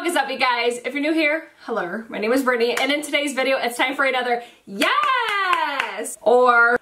What is up, you guys? If you're new here, hello, my name is Brittany, and in today's video, it's time for another Yes! Or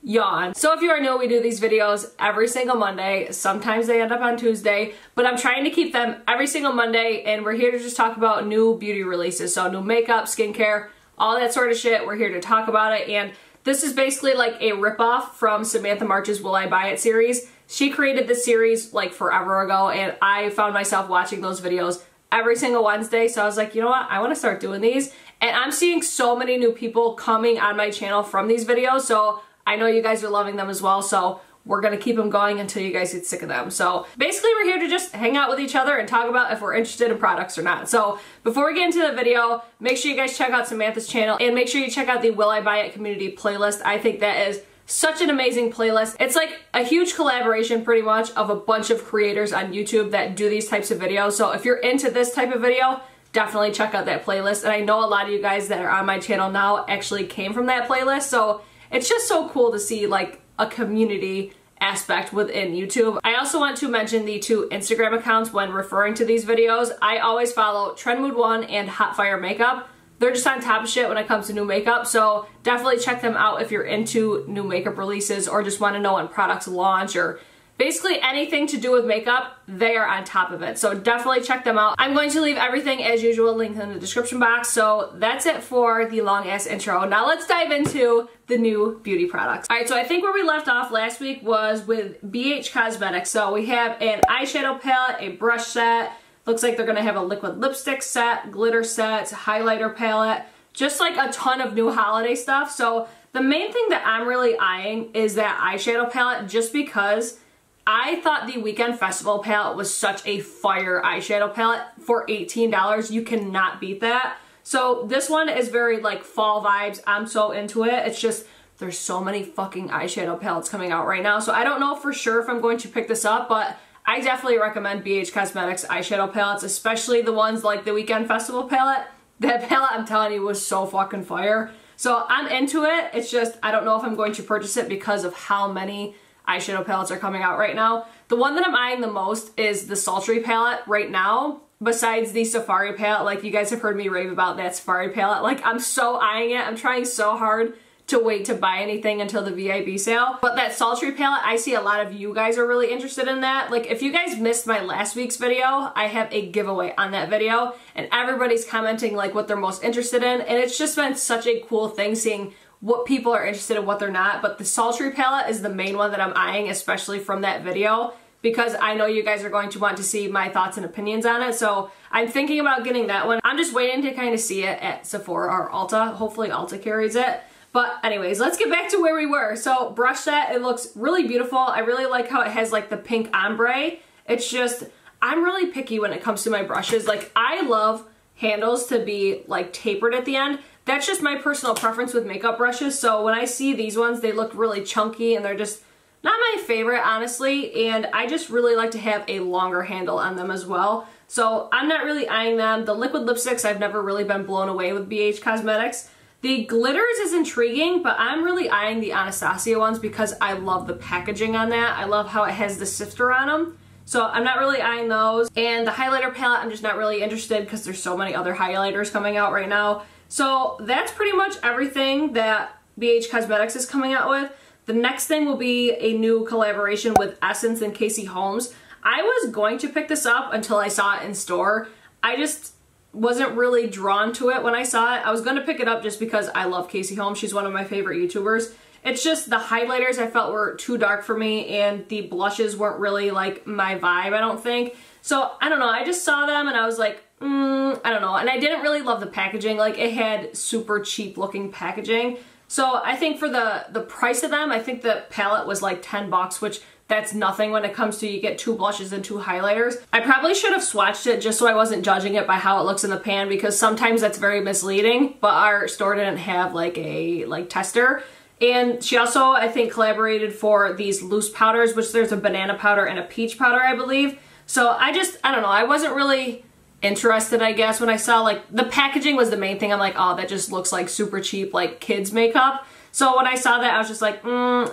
Yawn. So if you are new, we do these videos every single Monday. Sometimes they end up on Tuesday, but I'm trying to keep them every single Monday, and we're here to just talk about new beauty releases. So new makeup, skincare, all that sort of shit. We're here to talk about it, and this is basically like a ripoff from Samantha March's Will I Buy It series. She created this series like forever ago, and I found myself watching those videos every single Wednesday. So I was like, you know what? I want to start doing these. And I'm seeing so many new people coming on my channel from these videos. So I know you guys are loving them as well. So we're going to keep them going until you guys get sick of them. So basically we're here to just hang out with each other and talk about if we're interested in products or not. So before we get into the video, make sure you guys check out Samantha's channel and make sure you check out the Will I Buy It community playlist. I think that is such an amazing playlist. It's like a huge collaboration pretty much of a bunch of creators on YouTube that do these types of videos. So if you're into this type of video, definitely check out that playlist. And I know a lot of you guys that are on my channel now actually came from that playlist. So it's just so cool to see like a community aspect within YouTube. I also want to mention the two Instagram accounts when referring to these videos. I always follow TrendMood1 and Hotfire Makeup. They're just on top of shit when it comes to new makeup, so definitely check them out if you're into new makeup releases or just want to know when products launch or basically anything to do with makeup. They are on top of it, so definitely check them out. I'm going to leave everything as usual linked in the description box, so that's it for the long ass intro. Now let's dive into the new beauty products. Alright, so I think where we left off last week was with BH Cosmetics. So we have an eyeshadow palette, a brush set. Looks like they're going to have a liquid lipstick set, glitter sets, highlighter palette, just like a ton of new holiday stuff. So the main thing that I'm really eyeing is that eyeshadow palette, just because I thought the Weekend Festival palette was such a fire eyeshadow palette for $18. You cannot beat that. So this one is very like fall vibes. I'm so into it. It's just there's so many fucking eyeshadow palettes coming out right now. So I don't know for sure if I'm going to pick this up, but I definitely recommend BH Cosmetics eyeshadow palettes, especially the ones like the Weekend Festival palette. That palette, I'm telling you, was so fucking fire. So I'm into it. It's just, I don't know if I'm going to purchase it because of how many eyeshadow palettes are coming out right now. The one that I'm eyeing the most is the Sultry palette right now, besides the Safari palette. Like, you guys have heard me rave about that Safari palette. Like, I'm so eyeing it. I'm trying so hard to wait to buy anything until the VIB sale. But that Sultry palette, I see a lot of you guys are really interested in that. Like, if you guys missed my last week's video, I have a giveaway on that video, and everybody's commenting like what they're most interested in, and it's just been such a cool thing seeing what people are interested in, what they're not. But the Sultry palette is the main one that I'm eyeing, especially from that video, because I know you guys are going to want to see my thoughts and opinions on it. So I'm thinking about getting that one. I'm just waiting to kind of see it at Sephora or Ulta. Hopefully Ulta carries it. But anyways, let's get back to where we were. So brush set, it looks really beautiful. I really like how it has like the pink ombre. It's just, I'm really picky when it comes to my brushes. Like, I love handles to be like tapered at the end. That's just my personal preference with makeup brushes. So when I see these ones, they look really chunky and they're just not my favorite, honestly. And I just really like to have a longer handle on them as well. So I'm not really eyeing them. The liquid lipsticks, I've never really been blown away with BH Cosmetics. The glitters is intriguing, but I'm really eyeing the Anastasia ones because I love the packaging on that. I love how it has the sifter on them. So I'm not really eyeing those. And the highlighter palette, I'm just not really interested because there's so many other highlighters coming out right now. So that's pretty much everything that BH Cosmetics is coming out with. The next thing will be a new collaboration with Essence and Casey Holmes. I was going to pick this up until I saw it in store. I just wasn't really drawn to it when I saw it. I was going to pick it up just because I love Casey Holmes. She's one of my favorite YouTubers. It's just the highlighters I felt were too dark for me, and the blushes weren't really like my vibe, I don't think. So I don't know, I just saw them and I was like, I don't know. And I didn't really love the packaging. Like, it had super cheap looking packaging. So I think for the price of them, I think the palette was like 10 bucks, which that's nothing when it comes to you get 2 blushes and 2 highlighters. I probably should have swatched it just so I wasn't judging it by how it looks in the pan, because sometimes that's very misleading, but our store didn't have like a tester. And she also, I think, collaborated for these loose powders, which there's a banana powder and a peach powder, I believe. So I don't know, I wasn't really interested, I guess, when I saw like the packaging was the main thing. I'm like, oh, that just looks like super cheap like kids makeup. So when I saw that, I was just like,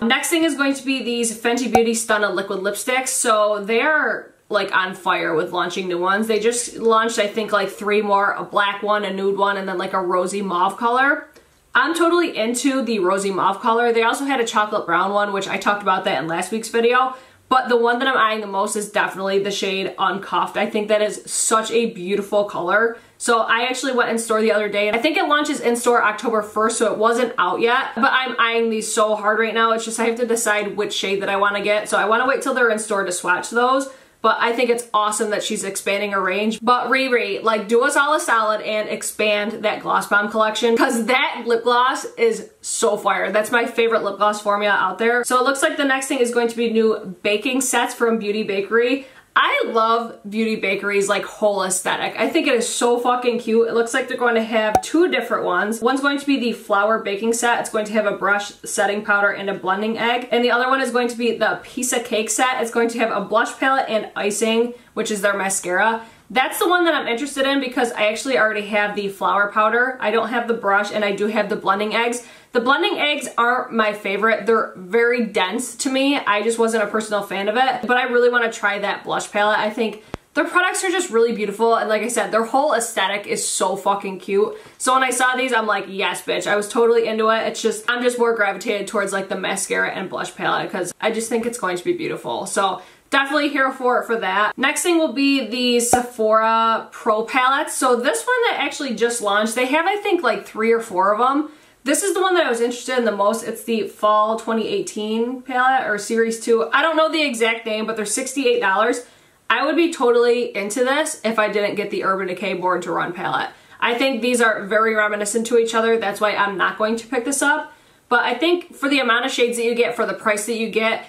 Next thing is going to be these Fenty Beauty Stunna liquid lipsticks. So they are like on fire with launching new ones. They just launched, I think, like 3 more, a black one, a nude one, and then like a rosy mauve color. I'm totally into the rosy mauve color. They also had a chocolate brown one, which I talked about that in last week's video. But the one that I'm eyeing the most is definitely the shade Uncuffed. I think that is such a beautiful color. So I actually went in store the other day, and I think it launches in store October 1st, so it wasn't out yet. But I'm eyeing these so hard right now. It's just I have to decide which shade that I want to get. So I want to wait till they're in store to swatch those. But I think it's awesome that she's expanding her range. But Riri, like, do us all a solid and expand that gloss bomb collection, because that lip gloss is so fire. That's my favorite lip gloss formula out there. So it looks like the next thing is going to be new baking sets from Beauty Bakerie. I love Beauty Bakerie's like whole aesthetic. I think it is so fucking cute. It looks like they're going to have 2 different ones. One's going to be the flour baking set. It's going to have a brush, setting powder, and a blending egg. And the other one is going to be the Pisa cake set. It's going to have a blush palette and icing, which is their mascara. That's the one that I'm interested in because I actually already have the flour powder. I don't have the brush, and I do have the blending eggs. The blending eggs aren't my favorite. They're very dense to me. I just wasn't a personal fan of it, but I really want to try that blush palette. I think their products are just really beautiful, and like I said, their whole aesthetic is so fucking cute. So when I saw these, I'm like, yes, bitch. I was totally into it. It's just, I'm just more gravitated towards like the mascara and blush palette because I just think it's going to be beautiful. So definitely here for it for that. Next thing will be the Sephora Pro palettes. So this one that actually just launched, they have I think like 3 or 4 of them. This is the one that I was interested in the most. It's the Fall 2018 palette or Series 2. I don't know the exact name, but they're $68. I would be totally into this if I didn't get the Urban Decay Born to Run palette. I think these are very reminiscent to each other. That's why I'm not going to pick this up. But I think for the amount of shades that you get, for the price that you get,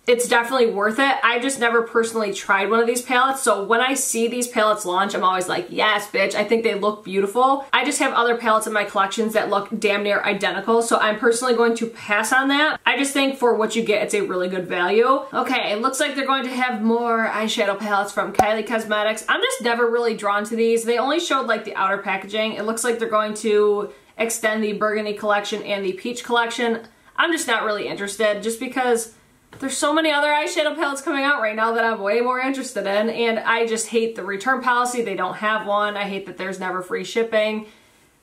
it's definitely worth it. I've just never personally tried one of these palettes, so when I see these palettes launch, I'm always like, yes, bitch, I think they look beautiful. I just have other palettes in my collections that look damn near identical, so I'm personally going to pass on that. I just think for what you get, it's a really good value. Okay, it looks like they're going to have more eyeshadow palettes from Kylie Cosmetics. I'm just never really drawn to these. They only showed like the outer packaging. It looks like they're going to extend the Burgundy collection and the Peach collection. I'm just not really interested, just because there's so many other eyeshadow palettes coming out right now that I'm way more interested in, and I just hate the return policy. They don't have one. I hate that there's never free shipping.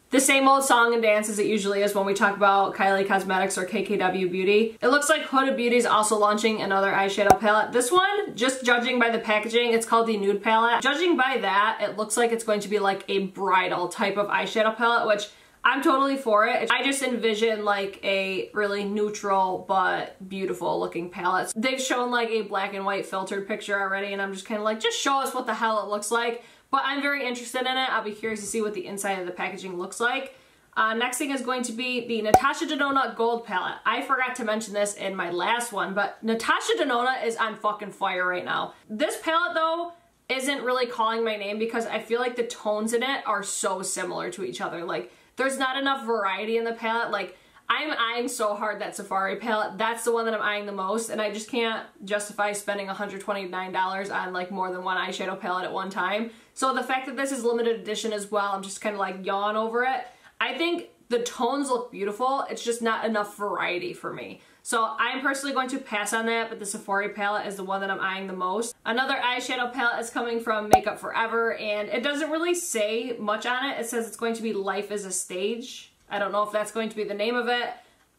The same old song and dance as it usually is when we talk about Kylie Cosmetics or KKW Beauty. It looks like Huda Beauty is also launching another eyeshadow palette. This one, just judging by the packaging, it's called the Nude palette. Judging by that, it looks like it's going to be like a bridal type of eyeshadow palette, which I'm totally for it. I just envision like a really neutral but beautiful looking palette. They've shown like a black and white filtered picture already, and I'm just kind of like, just show us what the hell it looks like. But I'm very interested in it. I'll be curious to see what the inside of the packaging looks like. Next thing is going to be the Natasha Denona Gold palette. I forgot to mention this in my last one, but Natasha Denona is on fucking fire right now. This palette though isn't really calling my name because I feel like the tones in it are so similar to each other. Like, there's not enough variety in the palette. Like, I'm eyeing so hard that Safari palette. That's the one that I'm eyeing the most, and I just can't justify spending $129 on like more than one eyeshadow palette at one time. So the fact that this is limited edition as well, I'm just kind of like yawn over it. I think the tones look beautiful. It's just not enough variety for me. So I'm personally going to pass on that, but the Sephora palette is the one that I'm eyeing the most. Another eyeshadow palette is coming from Makeup Forever, and it doesn't really say much on it. It says it's going to be Life is a Stage. I don't know if that's going to be the name of it.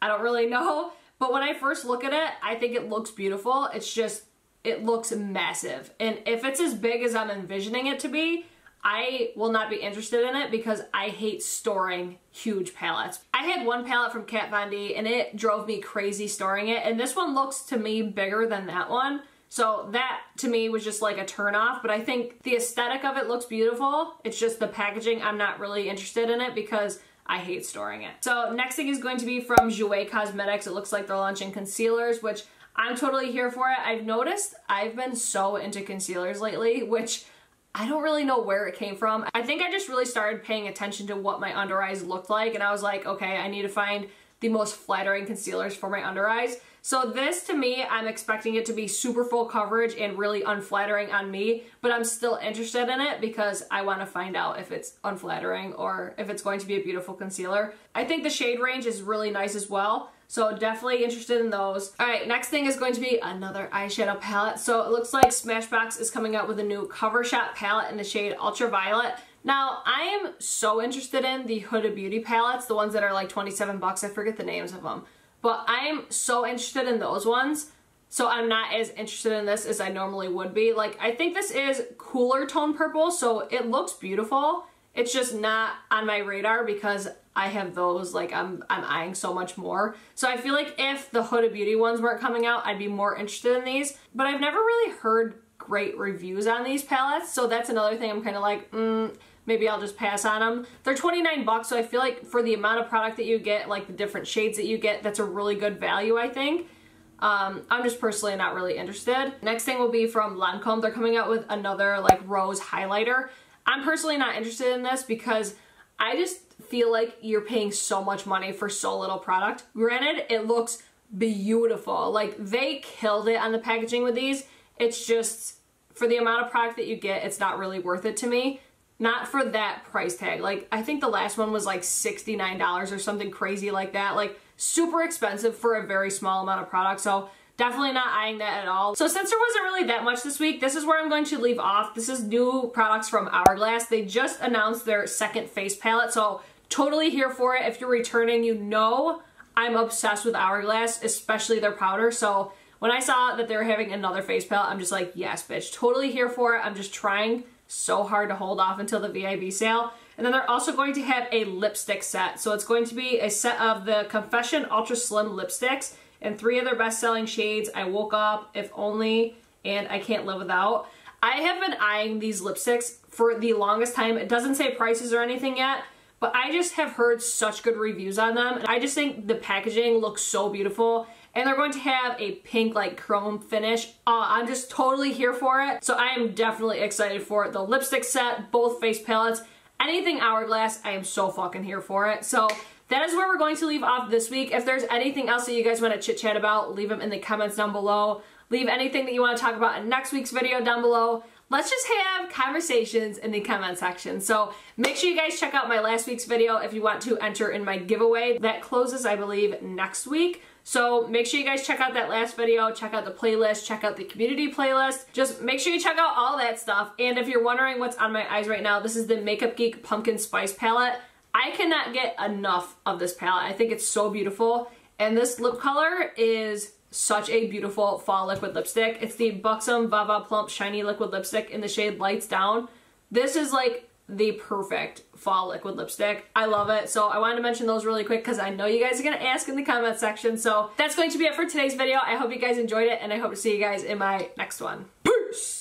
I don't really know. But when I first look at it, I think it looks beautiful. It's just, it looks massive. And if it's as big as I'm envisioning it to be, I will not be interested in it because I hate storing huge palettes. I had one palette from Kat Von D and it drove me crazy storing it, and this one looks to me bigger than that one. So that to me was just like a turn off, but I think the aesthetic of it looks beautiful. It's just the packaging, I'm not really interested in it because I hate storing it. So next thing is going to be from Jouer Cosmetics. It looks like they're launching concealers, which I'm totally here for it. I've noticed I've been so into concealers lately, which I don't really know where it came from. I think I just really started paying attention to what my under eyes looked like, and I was like, okay, I need to find the most flattering concealers for my under eyes. So this, to me, I'm expecting it to be super full coverage and really unflattering on me, but I'm still interested in it because I want to find out if it's unflattering or if it's going to be a beautiful concealer. I think the shade range is really nice as well. So definitely interested in those. Alright, next thing is going to be another eyeshadow palette. So it looks like Smashbox is coming out with a new Cover Shot palette in the shade Ultraviolet. Now, I am so interested in the Huda Beauty palettes, the ones that are like 27 bucks. I forget the names of them. But I am so interested in those ones. So I'm not as interested in this as I normally would be. Like, I think this is cooler tone purple, so it looks beautiful. It's just not on my radar because I have those, like, I'm eyeing so much more. So I feel like if the Huda Beauty ones weren't coming out, I'd be more interested in these. But I've never really heard great reviews on these palettes, so that's another thing I'm kind of like, maybe I'll just pass on them. They're 29 bucks, so I feel like for the amount of product that you get, like the different shades that you get, that's a really good value, I think. I'm just personally not really interested. Next thing will be from Lancome. They're coming out with another like rose highlighter. I'm personally not interested in this because I just feel like you're paying so much money for so little product. Granted, it looks beautiful. Like, they killed it on the packaging with these. It's just, for the amount of product that you get, it's not really worth it to me. Not for that price tag. Like, I think the last one was like $69 or something crazy like that. Like, super expensive for a very small amount of product. So definitely not eyeing that at all. So since there wasn't really that much this week, this is where I'm going to leave off. This is new products from Hourglass. They just announced their second face palette, so totally here for it. If you're returning, you know I'm obsessed with Hourglass, especially their powder. So when I saw that they were having another face palette, I'm just like, yes, bitch, totally here for it. I'm just trying so hard to hold off until the VIB sale. And then they're also going to have a lipstick set. So it's going to be a set of the Confession Ultra Slim lipsticks and 3 of their best-selling shades: I Woke Up, If Only, and I Can't Live Without. I have been eyeing these lipsticks for the longest time. It doesn't say prices or anything yet, but I just have heard such good reviews on them. And I just think the packaging looks so beautiful. And they're going to have a pink, like, chrome finish. I'm just totally here for it. So I am definitely excited for it. The lipstick set, both face palettes, anything Hourglass, I am so fucking here for it. So that is where we're going to leave off this week. If there's anything else that you guys want to chit chat about, leave them in the comments down below. Leave anything that you want to talk about in next week's video down below. Let's just have conversations in the comment section. So make sure you guys check out my last week's video if you want to enter in my giveaway. That closes, I believe, next week. So make sure you guys check out that last video, check out the playlist, check out the community playlist. Just make sure you check out all that stuff. And if you're wondering what's on my eyes right now, this is the Makeup Geek Pumpkin Spice palette. I cannot get enough of this palette. I think it's so beautiful. And this lip color is such a beautiful fall liquid lipstick. It's the Buxom Vava Plump Shiny Liquid Lipstick in the shade Lights Down. This is like the perfect fall liquid lipstick. I love it. So I wanted to mention those really quick because I know you guys are going to ask in the comment section. So that's going to be it for today's video. I hope you guys enjoyed it and I hope to see you guys in my next one. Peace!